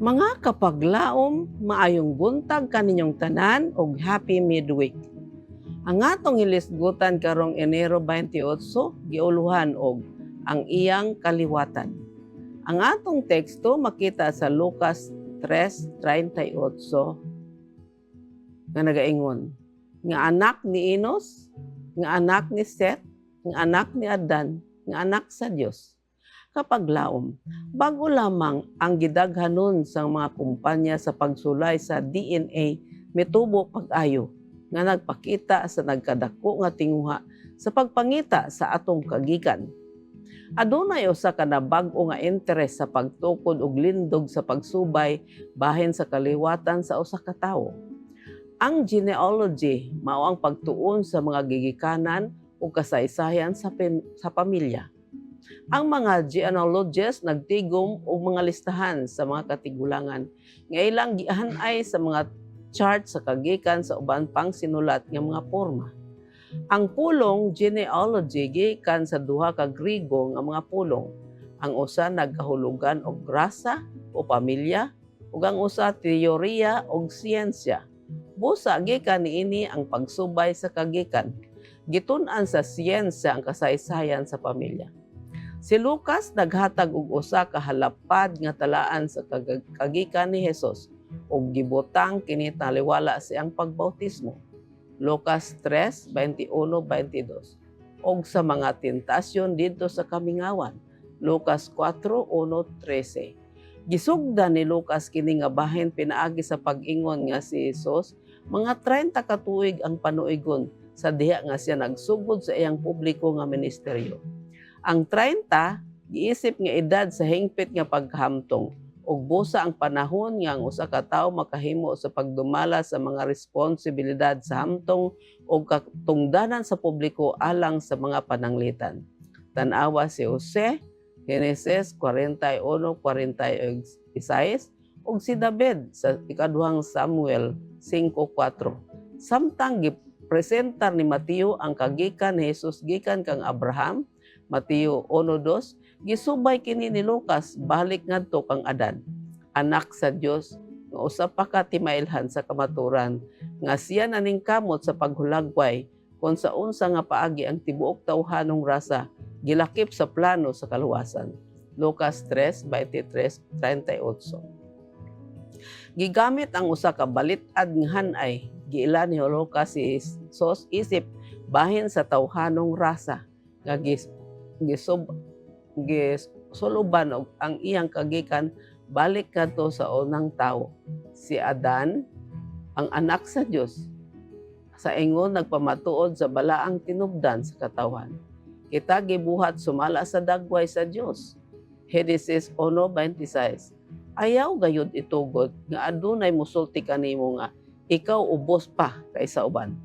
Mga kapaglaom, maayong buntag kaninyong tanan og happy midweek. Ang atong hilisgutan karong Enero 28, giuluhan og ang iyang kaliwatan. Ang atong teksto makita sa Lucas 3:38 nga nagaingon, nga anak ni Enos, nga anak ni Seth, nga anak ni Adan, nga anak sa Dios. Kapaglaom, bago lamang ang gidaghanon sa mga kumpanya sa pagsulay sa DNA, mitubo pag-ayo nga nagpakita sa nagkadako nga tinguha sa pagpangita sa atong kagikan. Adunay usa ka nabag-o nga interes sa pagtukod og lindog sa pagsubay bahin sa kaliwatan sa usa ka tawo. Ang genealogy mao ang pagtuon sa mga gigikanan o kasaysayan sa pamilya. Ang mga genealogists nagtigom og mga listahan sa mga katigulangan nga ilang gihanay sa mga chart sa kagikan sa uban pang sinulat nga mga porma. Ang pulong genealogy gikan sa duha ka Griego nga mga pulong. Ang usa nagkahulugan og rasa o pamilya ug ang usa teorya og siyensya. Busa gikan niini ang pagsubay sa kagikan. Gitun-an sa siyensya ang kasaysayan sa pamilya. Si Lucas naghatag og usa ka halapad nga talaan sa kagikan ni Hesus ug gibutang kini taliwala siyang pagbautismo. Lucas 3:21-22. Og sa mga tentasyon didto sa kamingawan. Lucas 4:1-13. Gisugdan ni Lucas kini nga bahin pinaagi sa pag-ingon nga si Hesus mga 30 ka tuig ang panuigon sa diha nga siya nagsugod sa iyang publiko nga ministeryo. Ang 30, giisip nga edad sa hingpit nga paghamtong ug busa ang panahon nga ang usa ka tawo makahimo sa pagdumala sa mga responsibilidad sa hamtong ug katungdanan sa publiko alang sa mga pananglitan. Tan-awa si Jose, Genesis 41:46 ug si David sa ikaduhang Samuel 5:4. Samtang gipresentar ni Mateo ang kagikan ni Jesus gikan kang Abraham, Mateo 1:2, gisubay kini ni Lucas balik ngadto kang Adan, anak sa Dios nga usa pa ka timailhan sa kamaturan nga siya naningkamot sa paghulagway kung sa unsa nga paagi ang tibuok tawhanong rasa gilakip sa plano sa kaluwasan. Lucas 3:23-38. Gigamit ang usa ka balitad nga hanay giila ni Lucas si Jesus isip bahin sa tawhanong rasa nga gisuluban og ang iyang kagikan balik kadto sa unang tawo, si Adan, ang anak sa Dios. Sa ingon nagpamatuod sa balaang tinubdan sa katawan. Kita gibuhat sumala sa dagway sa Dios. Genesis 1:26. Ayaw gayud itugod nga adunay musulti kanimo nga ikaw ubos pa kaysa uban.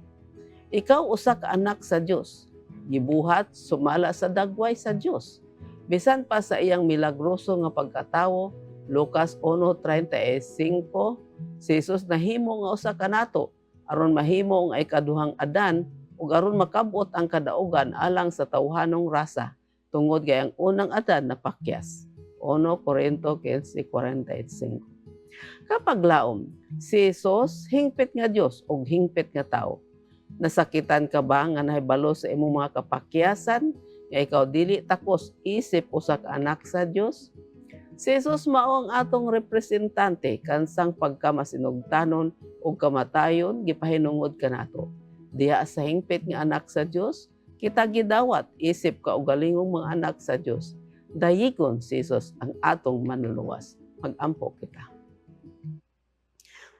Ikaw usa ka anak sa Dios. Gibuhat sumala sa dagway sa Dios. Bisan pa sa iyang milagroso nga pagkatawo, Lucas 1:35, si Jesus nahimo nga usa kanato aron mahimo ang ikaduhang Adan ug aron makabot ang kadaugan alang sa tawhanong rasa tungod kay ang unang Adan napakyas. 1 Corinto 15:45. Kapag laom, si Jesus hingpit nga Dios ug hingpit nga tawo. Nasakitan ka ba nga nahibalo sa imong mga kapakyasan nga ikaw dili takos isip usa ka anak sa Dios? Si Jesus mao ang atong representante kansang pagkamasinugtanon ug kamatayon gipahinungod kanato. Diha sa hingpit nga anak sa Dios, kita gidawat isip ka og galingong mga anak sa Dios. Dayigon si Jesus ang atong manluluwas. Mag-ampo kita.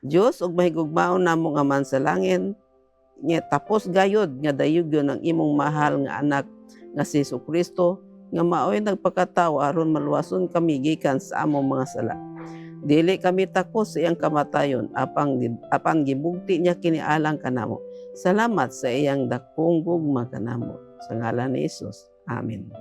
Dios ug mahigugmaon namo nga man sa langit, nga tapos gayud nga dayugon ang imong mahal nga anak nga si Jesucristo nga maoy nagpakatawo aron maluwason kami gikan sa among mga sala. Dili kami takos sa iyang kamatayon apan gibugti niya kini alang kanamo. Salamat sa iyang dakong gugma kanamo. Sa ngalan ni Jesus. Amen.